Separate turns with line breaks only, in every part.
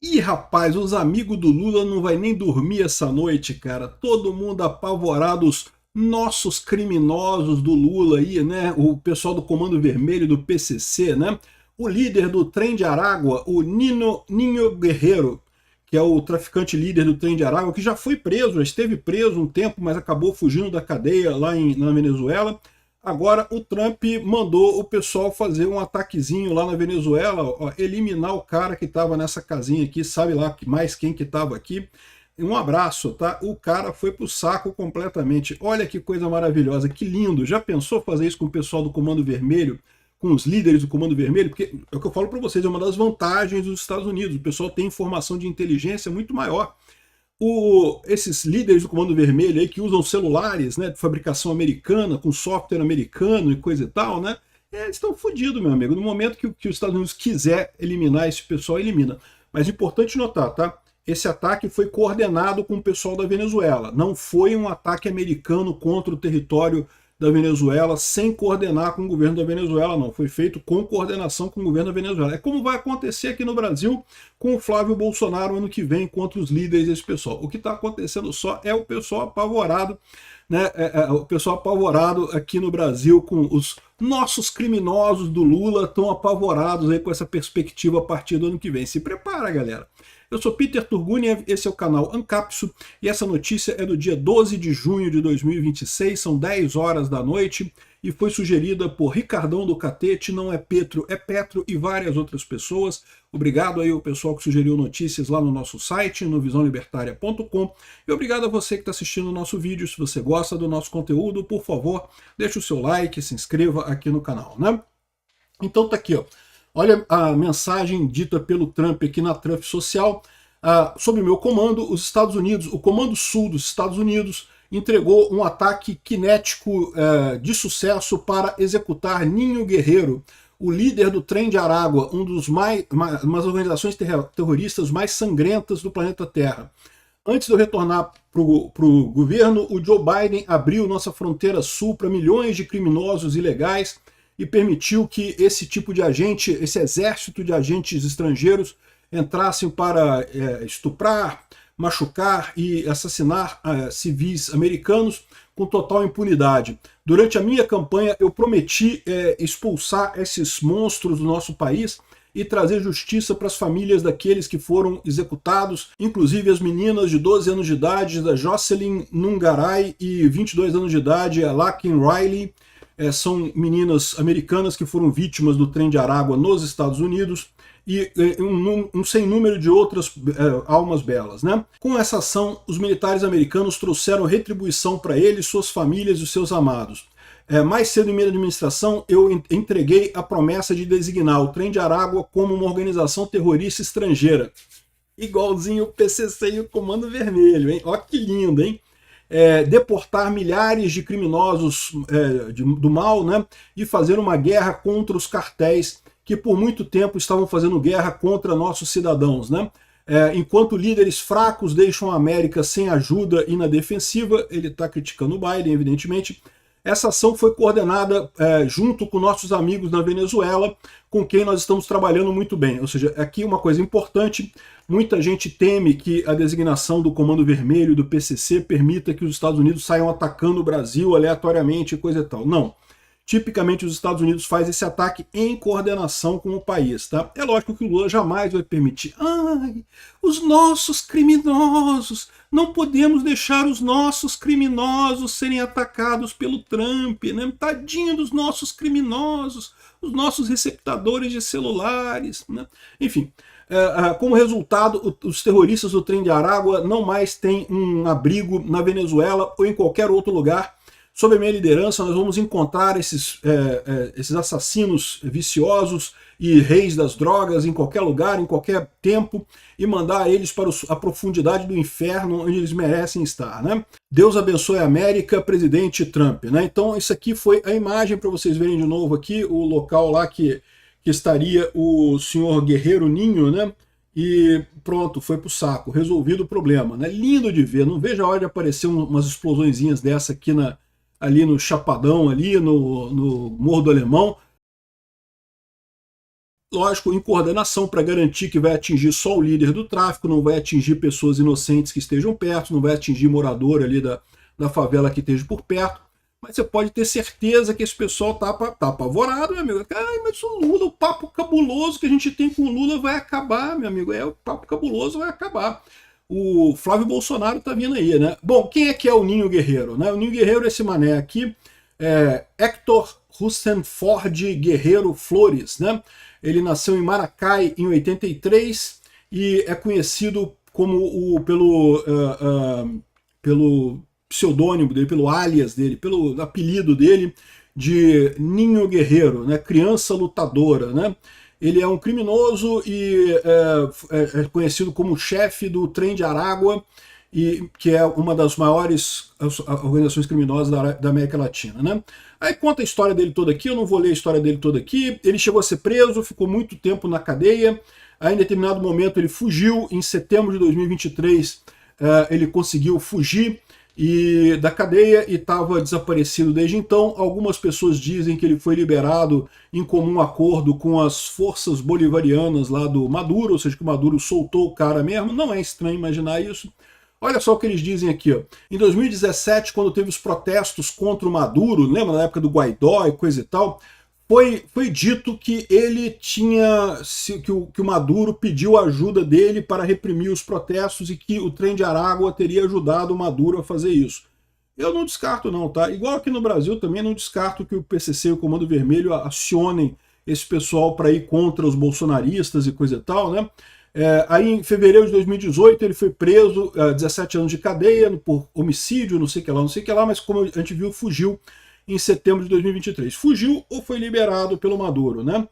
Ih, rapaz, os amigos do Lula não vai nem dormir essa noite, cara. Todo mundo apavorado, os nossos criminosos do Lula aí, né? O pessoal do Comando Vermelho do PCC, né? O líder do Trem de Aragua, o Ninho Guerreiro, que é o traficante líder do Trem de Aragua, que já foi preso, já esteve preso um tempo, mas acabou fugindo da cadeia lá na Venezuela. Agora o Trump mandou o pessoal fazer um ataquezinho lá na Venezuela, ó, eliminar o cara que estava nessa casinha aqui, sabe lá mais quem que estava aqui. Um abraço, tá? O cara foi pro saco completamente. Olha que coisa maravilhosa, que lindo. Já pensou fazer isso com o pessoal do Comando Vermelho, com os líderes do Comando Vermelho? Porque é o que eu falo para vocês, é uma das vantagens dos Estados Unidos. O pessoal tem informação de inteligência muito maior. Esses líderes do Comando Vermelho aí que usam celulares, né, de fabricação americana, com software americano e coisa e tal, né, eles estão fodidos, meu amigo. No momento que os Estados Unidos quiser eliminar esse pessoal, elimina. Mas é importante notar, tá? Esse ataque foi coordenado com o pessoal da Venezuela. Não foi um ataque americano contra o território da Venezuela sem coordenar com o governo da Venezuela, não. Foi feito com coordenação com o governo da Venezuela. É como vai acontecer aqui no Brasil com o Flávio Bolsonaro ano que vem contra os líderes desse pessoal. O que está acontecendo só é o pessoal apavorado, né? O pessoal apavorado aqui no Brasil com os nossos criminosos do Lula estão apavorados aí com essa perspectiva a partir do ano que vem. Se prepara, galera. Eu sou Peter Turguniev, esse é o canal Ancapso e essa notícia é do dia 12 de junho de 2026, são 10 horas da noite e foi sugerida por Ricardão do Catete, não é Petro, é Petro e várias outras pessoas. Obrigado aí ao pessoal que sugeriu notícias lá no nosso site, no visãolibertaria.com, e obrigado a você que está assistindo o nosso vídeo. Se você gosta do nosso conteúdo, por favor, deixe o seu like, se inscreva aqui no canal, né? Então tá aqui, ó. Olha a mensagem dita pelo Trump aqui na Trump Social. Sob meu comando, os Estados Unidos, o Comando Sul dos Estados Unidos, entregou um ataque cinético de sucesso para executar Ninho Guerreiro, o líder do Trem de Aragua, uma das organizações terroristas mais sangrentas do planeta Terra. Antes de eu retornar para o governo, o Joe Biden abriu nossa fronteira sul para milhões de criminosos ilegais e permitiu que esse tipo de agente, esse exército de agentes estrangeiros entrassem para estuprar, machucar e assassinar civis americanos com total impunidade. Durante a minha campanha eu prometi expulsar esses monstros do nosso país e trazer justiça para as famílias daqueles que foram executados, inclusive as meninas de 12 anos de idade, da Jocelyn Nungaray, e 22 anos de idade, a Lakin Riley. São meninas americanas que foram vítimas do Trem de Aragua nos Estados Unidos e um sem número de outras almas belas, né? Com essa ação, os militares americanos trouxeram retribuição para eles, suas famílias e seus amados. Mais cedo em minha administração, eu entreguei a promessa de designar o Trem de Aragua como uma organização terrorista estrangeira. Igualzinho o PCC e o Comando Vermelho, hein? Ó que lindo, hein? Deportar milhares de criminosos do mal, né, e fazer uma guerra contra os cartéis que por muito tempo estavam fazendo guerra contra nossos cidadãos, né? Enquanto líderes fracos deixam a América sem ajuda e na defensiva, ele está criticando o Biden, evidentemente. Essa ação foi coordenada junto com nossos amigos na Venezuela, com quem nós estamos trabalhando muito bem. Ou seja, aqui uma coisa importante, muita gente teme que a designação do Comando Vermelho e do PCC permita que os Estados Unidos saiam atacando o Brasil aleatoriamente e coisa e tal. Não. Tipicamente os Estados Unidos fazem esse ataque em coordenação com o país, tá? É lógico que o Lula jamais vai permitir. Ai, os nossos criminosos, não podemos deixar os nossos criminosos serem atacados pelo Trump, né? Tadinho dos nossos criminosos, os nossos receptadores de celulares, né? Enfim, como resultado, os terroristas do Trem de Aragua não mais têm um abrigo na Venezuela ou em qualquer outro lugar. Sob a minha liderança, nós vamos encontrar esses assassinos viciosos e reis das drogas em qualquer lugar, em qualquer tempo, e mandar eles para a profundidade do inferno onde eles merecem estar, né? Deus abençoe a América, presidente Trump, né? Então isso aqui foi a imagem para vocês verem de novo aqui, o local lá que estaria o senhor Guerreiro Ninho, né? E pronto, foi pro saco, resolvido o problema, né? Lindo de ver, não vejo a hora de aparecer umas explosõezinhas dessa aqui ali no Chapadão, ali no Morro do Alemão. lógico, em coordenação para garantir que vai atingir só o líder do tráfico, não vai atingir pessoas inocentes que estejam perto, não vai atingir morador ali da favela que esteja por perto. Mas você pode ter certeza que esse pessoal tá apavorado, meu amigo. Ai, mas o Lula, o papo cabuloso que a gente tem com o Lula vai acabar, meu amigo. O papo cabuloso vai acabar. O Flávio Bolsonaro tá vindo aí, né? Bom, quem é que é o Ninho Guerreiro, né? O Ninho Guerreiro é esse mané aqui, Hector Rustenford Guerreiro Flores, né? Ele nasceu em Maracai em 83 e é conhecido como pelo pseudônimo dele, pelo alias dele, pelo apelido dele de Ninho Guerreiro, né? Criança lutadora, né? Ele é um criminoso e é conhecido como chefe do Trem de Aragua, que é uma das maiores organizações criminosas da América Latina, né? Aí conta a história dele toda aqui, eu não vou ler a história dele toda aqui. Ele chegou a ser preso, ficou muito tempo na cadeia, aí em determinado momento ele fugiu, em setembro de 2023 ele conseguiu fugir da cadeia e estava desaparecido desde então. Algumas pessoas dizem que ele foi liberado em comum acordo com as forças bolivarianas lá do Maduro, ou seja, que o Maduro soltou o cara mesmo. Não é estranho imaginar isso. Olha só o que eles dizem aqui, ó. Em 2017, quando teve os protestos contra o Maduro, lembra na época do Guaidó e coisa e tal, foi dito que ele tinha, que o Maduro pediu ajuda dele para reprimir os protestos e que o Trem de Aragua teria ajudado o Maduro a fazer isso. Eu não descarto não, tá? Igual aqui no Brasil também não descarto que o PCC e o Comando Vermelho acionem esse pessoal para ir contra os bolsonaristas e coisa e tal, né? Aí em fevereiro de 2018 ele foi preso, 17 anos de cadeia por homicídio, não sei o que lá, mas como a gente viu, fugiu em setembro de 2023. Fugiu ou foi liberado pelo Maduro, né?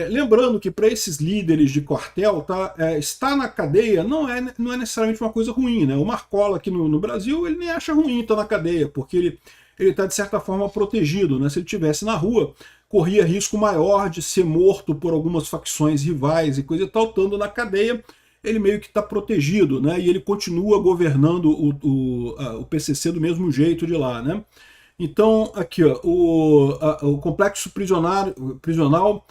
Lembrando que para esses líderes de quartel, tá, estar na cadeia não é necessariamente uma coisa ruim, né? O Marcola aqui no Brasil, ele nem acha ruim estar na cadeia, porque ele está de certa forma protegido, né? Se ele estivesse na rua, corria risco maior de ser morto por algumas facções rivais e coisa e tal. Estando na cadeia, ele meio que está protegido, né? E ele continua governando o PCC do mesmo jeito de lá, né? Então, aqui, ó, o complexo prisional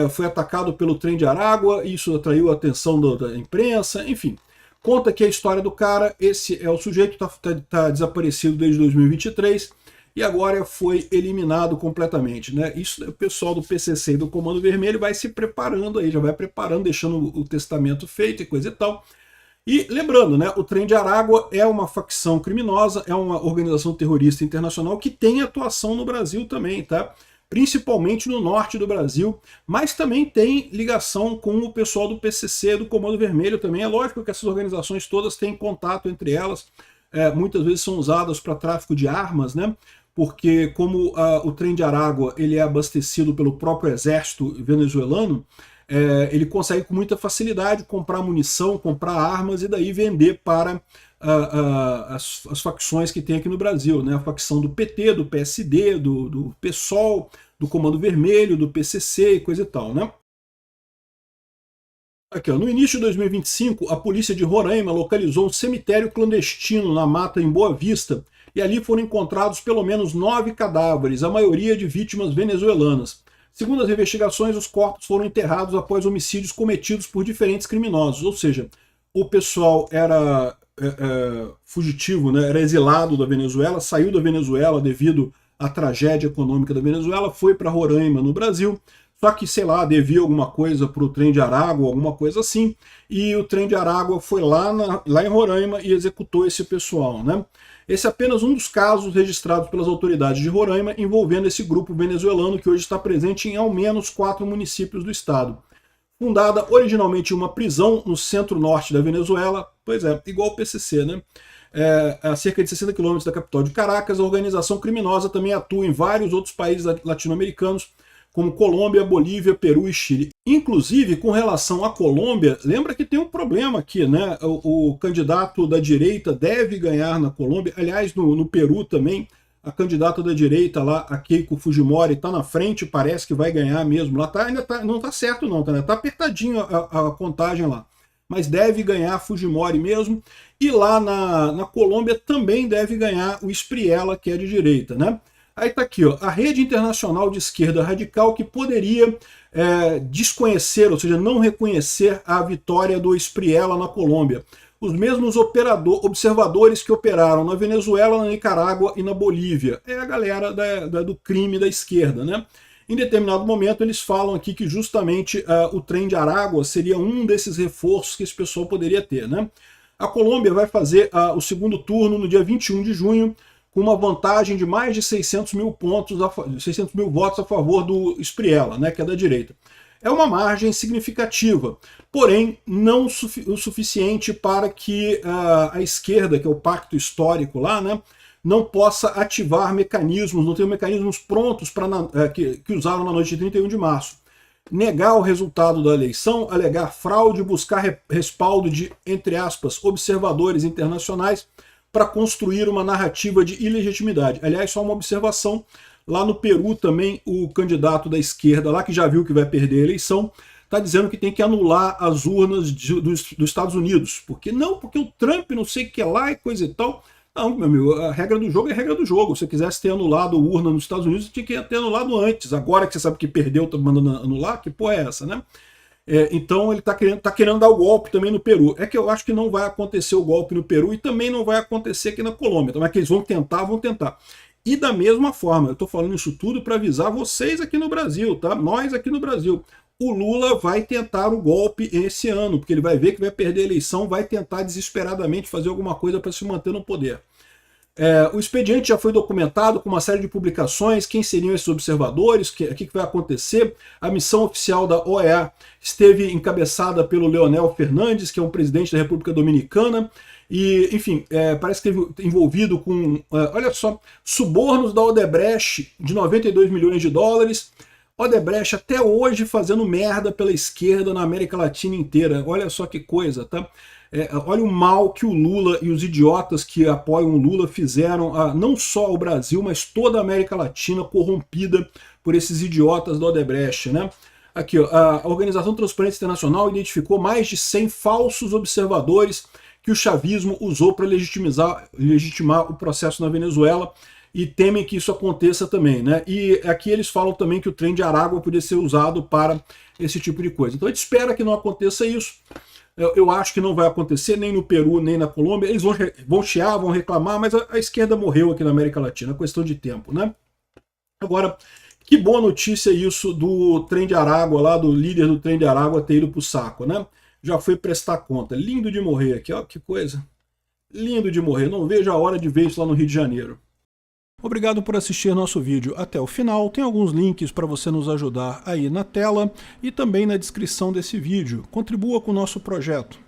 foi atacado pelo Trem de Aragua, isso atraiu a atenção da imprensa, enfim. Conta aqui a história do cara, esse é o sujeito que tá desaparecido desde 2023 e agora foi eliminado completamente, né? Isso o pessoal do PCC e do Comando Vermelho vai se preparando aí, já vai preparando, deixando o testamento feito e coisa e tal. E lembrando, né, o Trem de Aragua é uma facção criminosa, é uma organização terrorista internacional que tem atuação no Brasil também, tá? Principalmente no norte do Brasil, mas também tem ligação com o pessoal do PCC, do Comando Vermelho também. É lógico que essas organizações todas têm contato entre elas, muitas vezes são usadas para tráfico de armas, né? Porque como o Trem de Aragua ele é abastecido pelo próprio exército venezuelano, ele consegue com muita facilidade comprar munição, comprar armas e daí vender para as facções que tem aqui no Brasil, né? A facção do PT, do PSD, do PSOL, do Comando Vermelho, do PCC e coisa e tal, né? Aqui, ó, no início de 2025, a polícia de Roraima localizou um cemitério clandestino na mata em Boa Vista e ali foram encontrados pelo menos 9 cadáveres, a maioria de vítimas venezuelanas. Segundo as investigações, os corpos foram enterrados após homicídios cometidos por diferentes criminosos, ou seja, o pessoal era fugitivo, né? Era exilado da Venezuela, saiu da Venezuela devido à tragédia econômica da Venezuela, foi para Roraima, no Brasil, só que, sei lá, devia alguma coisa para o Trem de Aragua, alguma coisa assim, e o Trem de Aragua foi lá em Roraima e executou esse pessoal, né? Esse é apenas um dos casos registrados pelas autoridades de Roraima envolvendo esse grupo venezuelano que hoje está presente em ao menos 4 municípios do estado. Fundada originalmente em uma prisão no centro-norte da Venezuela, pois é, igual o PCC, né? A cerca de 60 quilômetros da capital de Caracas, a organização criminosa também atua em vários outros países latino-americanos, como Colômbia, Bolívia, Peru e Chile. Inclusive, com relação à Colômbia, lembra que tem um problema aqui, né? O candidato da direita deve ganhar na Colômbia, aliás, no Peru também, a candidata da direita lá, a Keiko Fujimori, está na frente, parece que vai ganhar mesmo. Lá não está certo não, tá, né? Tá apertadinho a contagem lá. Mas deve ganhar a Fujimori mesmo. E lá na Colômbia também deve ganhar o Espriella, que é de direita, né? Aí tá aqui, ó, a Rede Internacional de Esquerda Radical que poderia desconhecer, ou seja, não reconhecer a vitória do Espriella na Colômbia. Os mesmos observadores que operaram na Venezuela, na Nicarágua e na Bolívia. É a galera do crime da esquerda, né? Em determinado momento eles falam aqui que justamente o trem de Aragua seria um desses reforços que esse pessoal poderia ter, né? A Colômbia vai fazer o segundo turno no dia 21 de junho, com uma vantagem de mais de 600 mil votos a favor do Espriella, né, que é da direita. É uma margem significativa, porém não o suficiente para que a esquerda, que é o pacto histórico lá, né, não possa ativar mecanismos, não tem mecanismos prontos que usaram na noite de 31 de março. Negar o resultado da eleição, alegar fraude, buscar respaldo de, entre aspas, observadores internacionais para construir uma narrativa de ilegitimidade. Aliás, só uma observação, lá no Peru também o candidato da esquerda, lá que já viu que vai perder a eleição, está dizendo que tem que anular as urnas dos Estados Unidos. Porque o Trump não sei o que é lá e coisa e tal. Não, meu amigo, a regra do jogo é a regra do jogo. Se você quisesse ter anulado a urna nos Estados Unidos, você tinha que ter anulado antes. Agora que você sabe que perdeu, tá mandando anular, que porra é essa, né? Então ele está querendo dar o golpe também no Peru. É que eu acho que não vai acontecer o golpe no Peru e também não vai acontecer aqui na Colômbia. Então é que eles vão tentar. E da mesma forma, eu estou falando isso tudo para avisar vocês aqui no Brasil, tá? Nós aqui no Brasil. O Lula vai tentar o golpe esse ano, porque ele vai ver que vai perder a eleição, vai tentar desesperadamente fazer alguma coisa para se manter no poder. O expediente já foi documentado com uma série de publicações, quem seriam esses observadores, o que vai acontecer. A missão oficial da OEA esteve encabeçada pelo Leonel Fernandes, que é um presidente da República Dominicana, e, enfim, parece que esteve envolvido com, olha só, subornos da Odebrecht de 92 milhões de dólares, Odebrecht até hoje fazendo merda pela esquerda na América Latina inteira, olha só que coisa, tá? Olha o mal que o Lula e os idiotas que apoiam o Lula fizeram não só ao Brasil, mas toda a América Latina corrompida por esses idiotas da Odebrecht, né? Aqui, ó, a Organização Transparência Internacional identificou mais de 100 falsos observadores que o chavismo usou para legitimar o processo na Venezuela e temem que isso aconteça também, né? E aqui eles falam também que o trem de Aragua poderia ser usado para esse tipo de coisa. Então a gente espera que não aconteça isso. Eu acho que não vai acontecer nem no Peru, nem na Colômbia. Eles vão chiar, vão reclamar, mas a esquerda morreu aqui na América Latina, é questão de tempo, né? Agora, que boa notícia isso do trem de Aragua, lá do líder do trem de Aragua ter ido pro saco, né? Já foi prestar conta. Lindo de morrer aqui, ó, que coisa. Lindo de morrer. Não vejo a hora de ver isso lá no Rio de Janeiro. Obrigado por assistir nosso vídeo até o final. Tem alguns links para você nos ajudar aí na tela e também na descrição desse vídeo. Contribua com o nosso projeto.